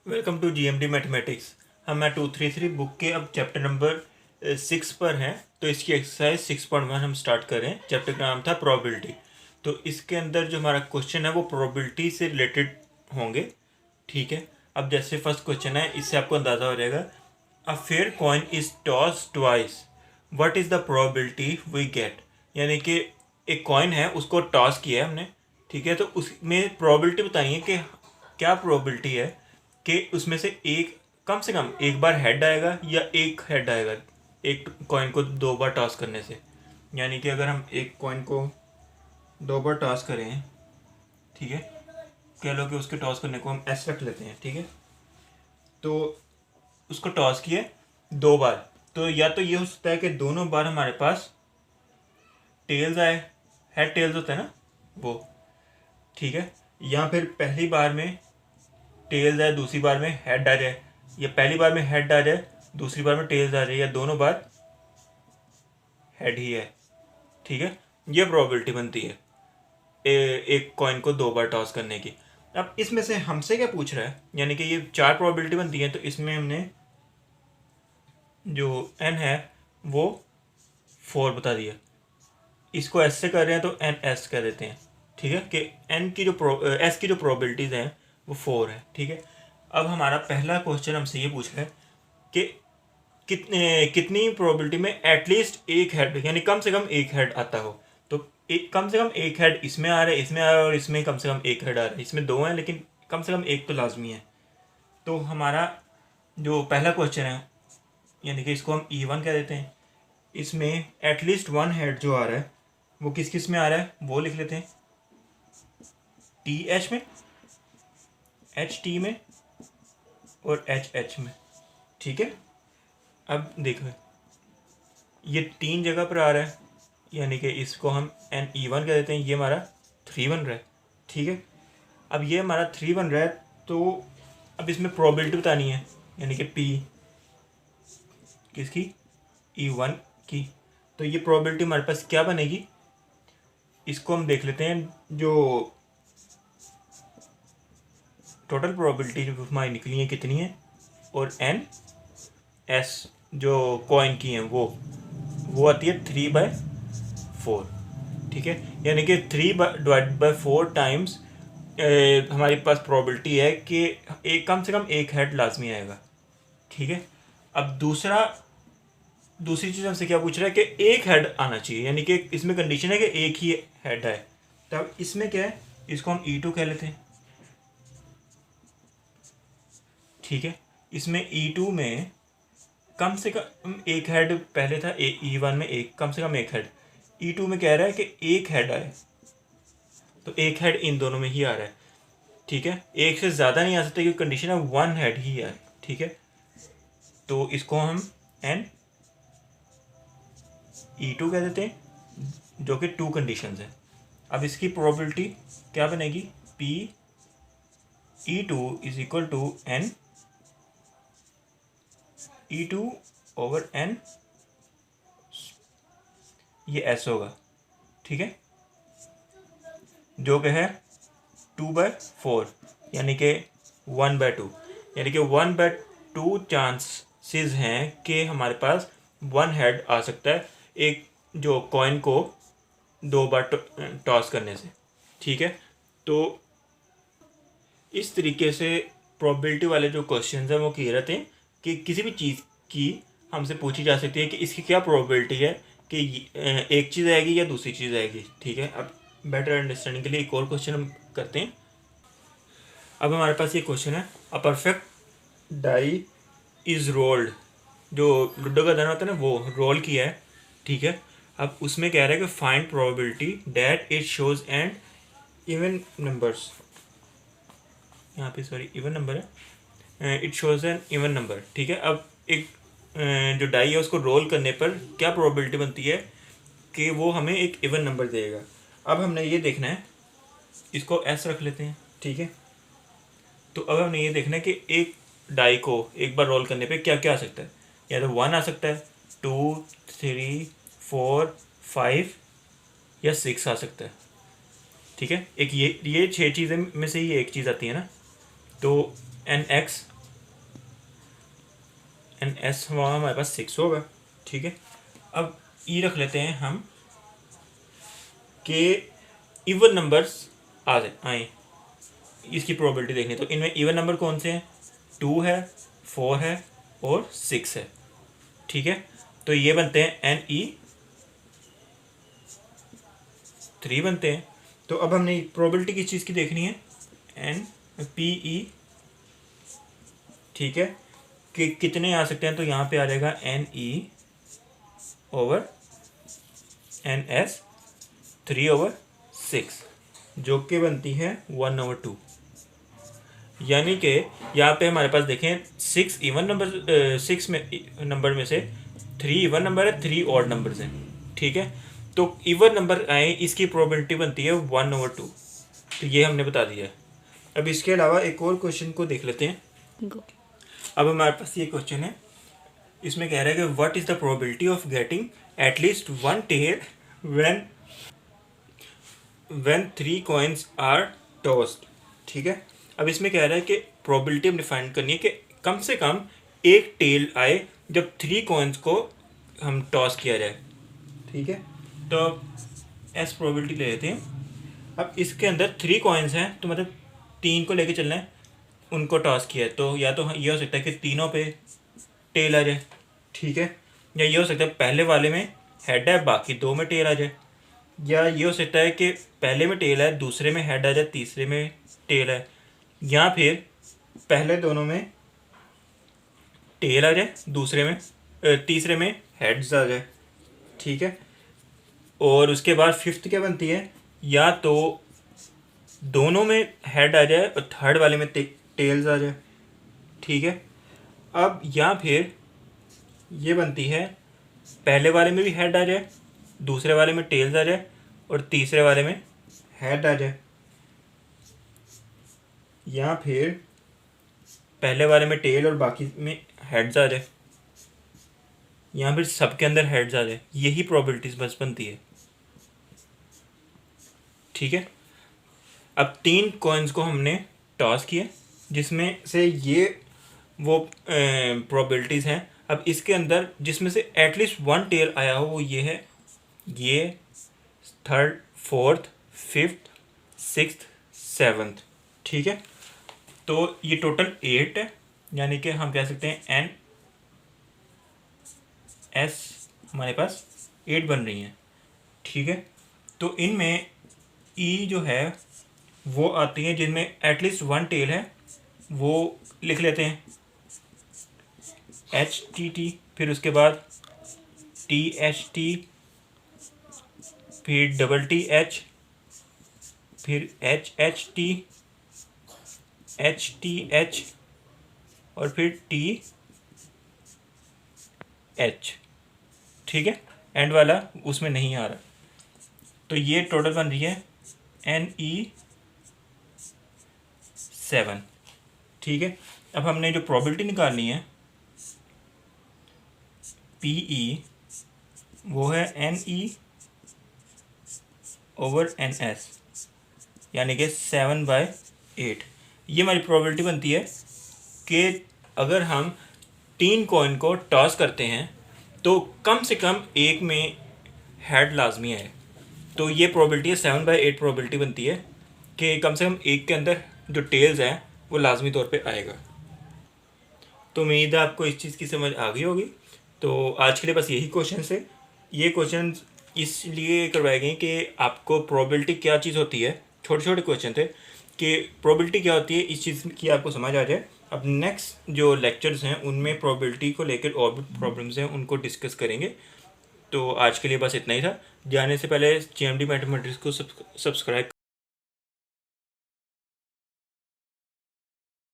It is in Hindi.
Welcome to GMD mathematics. हम 233 बुक के अब चैप्टर नंबर 6 पर हैं। तो इसकी एक्सरसाइज 6.1 हम स्टार्ट करें। चैप्टर का नाम था प्रोबेबिलिटी। तो इसके अंदर जो हमारा क्वेश्चन है वो प्रोबेबिलिटी से रिलेटेड होंगे। ठीक है, अब जैसे फर्स्ट क्वेश्चन है, इससे आपको अंदाज़ा हो जाएगा। A fair coin is toss twice, what is the probability we get. यानी कि एक कॉइन है, उसको टॉस किया है हमने। ठीक है, तो उसमें प्रोबेबिलिटी बतानी है कि क्या प्रोबेबिलिटी है कि उसमें से कम एक बार हेड आएगा या एक हेड आएगा एक कॉइन को दो बार टॉस करने से। यानी कि अगर हम एक कॉइन को दो बार टॉस करें, ठीक है, कह लो कि उसके टॉस करने को हम एस रख लेते हैं। ठीक है, तो उसको टॉस किए दो बार, तो या तो ये हो सकता है कि दोनों बार हमारे पास टेल्स आए, हेड टेल्स होता है ना वो। ठीक है, या फिर पहली बार में टेल्स आए, दूसरी बार में हेड आ जाए, या पहली बार में हेड आ जाए, दूसरी बार में टेल्स आ जाए, या दोनों बार हेड ही है। ठीक है, ये प्रोबेबिलिटी बनती है एक कॉइन को दो बार टॉस करने की। अब इसमें से हमसे क्या पूछ रहा है, यानी कि ये चार प्रोबेबिलिटी बनती है, तो इसमें हमने जो एन है वो 4 बता दिया। इसको एस से कर रहे हैं तो एन एस कह देते हैं। ठीक है, कि एन की जो एस की जो प्रोबेबिलिटीज़ हैं वो 4 है। ठीक है, अब हमारा पहला क्वेश्चन हमसे ये पूछ रहा है कि कितनी प्रोबेबिलिटी में एटलीस्ट एक हेड, यानी कम से कम एक हेड आता हो। तो कम से कम एक हेड इसमें आ रहा है, इसमें आ रहा है, और इसमें कम से कम एक हेड आ रहा है। इसमें दो हैं लेकिन कम से कम एक तो लाजमी है। तो हमारा जो पहला क्वेश्चन है, यानी कि इसको हम E1 कह देते हैं। इसमें एटलीस्ट वन हेड जो आ रहा है वो किस किस में आ रहा है वो लिख लेते हैं। TH में, HT में और HH में। ठीक है, अब देखो ये तीन जगह पर आ रहा है, यानी कि इसको हम NE1 कह देते हैं। ये हमारा 3 बन रहा है। ठीक है, अब ये हमारा 3 बन रहा है, तो अब इसमें प्रोबेबिलिटी बतानी है, यानी कि P किसकी, E1 की। तो ये प्रोबेबिलिटी हमारे पास क्या बनेगी, इसको हम देख लेते हैं। जो टोटल प्रोबेबिलिटी जो हमारी निकली है कितनी है, और NS जो कॉइन की हैं वो आती है 3/4। ठीक है, यानी कि 3/4 टाइम्स हमारे पास प्रोबेबिलिटी है कि एक कम से कम एक हेड लाजमी आएगा। ठीक है, अब दूसरी चीज़ हमसे क्या पूछ रहा है कि एक हेड आना चाहिए, यानी कि इसमें कंडीशन है कि एक ही हेड आए। तब इसमें क्या है, इसको हम E2 कह लेते हैं। ठीक है, इसमें E2 में कम से कम एक हेड पहले था, E1 में एक कम से कम एक हेड। E2 में कह रहा है कि एक हेड आए, तो एक हेड इन दोनों में ही आ रहा है। ठीक है, एक से ज़्यादा नहीं आ सकता क्योंकि कंडीशन है वन हेड ही आए। ठीक है, तो इसको हम NE2 कह देते हैं, जो कि टू कंडीशंस हैं। अब इसकी प्रोबेबिलिटी क्या बनेगी, PE2 is equal to NE2/N, ये S होगा। ठीक है, जो कि है 2/4, यानी कि 1/2, यानी कि 1/2 चांसेस हैं कि हमारे पास वन हेड आ सकता है एक जो कॉइन को दो बार टॉस करने से। ठीक है, तो इस तरीके से प्रोबेबिलिटी वाले जो क्वेश्चंस हैं वो क्लियर रहते हैं कि किसी भी चीज़ की हमसे पूछी जा सकती है कि इसकी क्या प्रोबेबिलिटी है कि एक चीज़ आएगी या दूसरी चीज़ आएगी। ठीक है, अब बेटर अंडरस्टैंडिंग के लिए एक और क्वेश्चन हम करते हैं। अब हमारे पास ये क्वेश्चन है, a perfect die is rolled. जो लूडो का दाना होता है ना, वो रोल किया है। ठीक है, अब उसमें कह रहा है कि find probability that it shows and even numbers. यहाँ पे सॉरी इवन नंबर है, it shows N even number. ठीक है, अब एक जो डाई है उसको रोल करने पर क्या प्रोबेबिलिटी बनती है कि वो हमें एक इवन नंबर देगा। अब हमने ये देखना है, इसको एस रख लेते हैं। ठीक है, तो अब हमने ये देखना है कि एक डाई को एक बार रोल करने पे क्या क्या आ सकता है। या तो 1 आ सकता है, 2, 3, 4, 5 या 6 आ सकता है। ठीक है, एक ये 6 चीज़ें में से ही एक चीज़ आती है ना, तो NX एन एस वहाँ हमारे पास 6 होगा। ठीक है, अब ई रख लेते हैं हम कि इवन नंबर्स आए इसकी प्रोबेबिलिटी देखनी। तो इनमें इवन नंबर कौन से हैं? 2 है, 4 है और 6 है। ठीक है, तो ये बनते हैं एन ई 3 बनते हैं। तो अब हमने प्रोबेबिलिटी किस चीज़ की देखनी है? N P E. ठीक है, कि कितने आ सकते हैं? तो यहाँ पे आ जाएगा N E over N S 3/6 जो कि बनती है 1/2। यानी कि यहाँ पे हमारे पास देखें 6 इवन नंबर, 6 में नंबर में से 3 इवन नंबर है, 3 ऑड नंबर्स हैं। ठीक है, तो इवन नंबर आए इसकी प्रोबेबिलिटी बनती है 1/2। तो ये हमने बता दिया है। अब इसके अलावा एक और क्वेश्चन को देख लेते हैं। अब हमारे पास ये क्वेश्चन है, इसमें कह रहा है कि what is the probability of getting at least one tail when 3 coins are tossed. ठीक है, अब इसमें कह रहा है कि प्रोबेबिलिटी हम डिफाइन करनी है कि कम से कम एक टेल आए जब 3 कॉइन्स को हम टॉस किया जाए। ठीक है, तो एस प्रोबेबिलिटी ले लेते हैं। अब इसके अंदर 3 कॉइन्स हैं, तो मतलब 3 को लेके चलना है, उनको टॉस किया है। तो या तो ये हो सकता है कि तीनों पे टेल आ जाए। ठीक है, या ये हो सकता है पहले वाले में हेड है, बाकी 2 में टेल आ जाए। या ये हो सकता है कि पहले में टेल है, दूसरे में हेड आ जाए, तीसरे में टेल है। या फिर पहले दोनों में टेल आ जाए, दूसरे में तीसरे में हेड्स आ जाए। ठीक है, और उसके बाद फिफ्थ क्या बनती है? या तो दोनों में हेड आ जाए और थर्ड वाले में टेल्स आ जाए। ठीक है, अब या फिर ये बनती है पहले वाले में भी हेड आ जाए, दूसरे वाले में टेल्स आ जाए और तीसरे वाले में हेड आ जाए। या फिर पहले वाले में टेल और बाकी में हेड्स आ जाए, या फिर सबके अंदर हेड्स आ जाए। यही प्रोबेबिलिटीज बस बनती है। ठीक है, अब 3 कॉइन्स को हमने टॉस किए जिसमें से ये वो प्रोबेबिलिटीज़ हैं। अब इसके अंदर जिसमें से एटलीस्ट 1 टेल आया हो वो ये है, ये 3rd 4th 5th 6th 7th। ठीक है, तो ये टोटल 8 है, यानी कि हम कह सकते हैं एन एस हमारे पास 8 बन रही हैं। ठीक है, तो इनमें ई जो है वो आती है जिनमें एटलीस्ट 1 टेल है, वो लिख लेते हैं एच टी टी, फिर उसके बाद टी एच टी, फिर डबल टी एच, फिर H H T, H T H और फिर टी एच। ठीक है, एंड वाला उसमें नहीं आ रहा। तो ये टोटल बन रही है एन ई 7। ठीक है, अब हमने जो प्रोबेबिलिटी निकालनी है पी ई, वो है N E over N S, यानी कि 7/8। ये हमारी प्रोबेबिलिटी बनती है कि अगर हम 3 कॉइन को टॉस करते हैं तो कम से कम एक में हेड लाजमी है। तो ये प्रोबेबिलिटी है 7/8 प्रोबेबिलिटी बनती है कि कम से कम एक के अंदर जो टेल्स हैं वो लाजमी तौर पे आएगा। तो उम्मीद है आपको इस चीज़ की समझ आ गई होगी। तो आज के लिए बस यही क्वेश्चन है। ये क्वेश्चन इसलिए करवाए गए कि आपको प्रोबेबिलिटी क्या चीज़ होती है, छोटे छोटे क्वेश्चन थे कि प्रोबेबिलिटी क्या होती है, इस चीज़ की आपको समझ आ जाए। अब नेक्स्ट जो लेक्चर्स हैं उनमें प्रोबेबिलिटी को लेकर और भी प्रॉब्लम्स हैं उनको डिस्कस करेंगे। तो आज के लिए बस इतना ही था। जाने से पहले GMD मैथमेटिक्स को सब्सक्राइब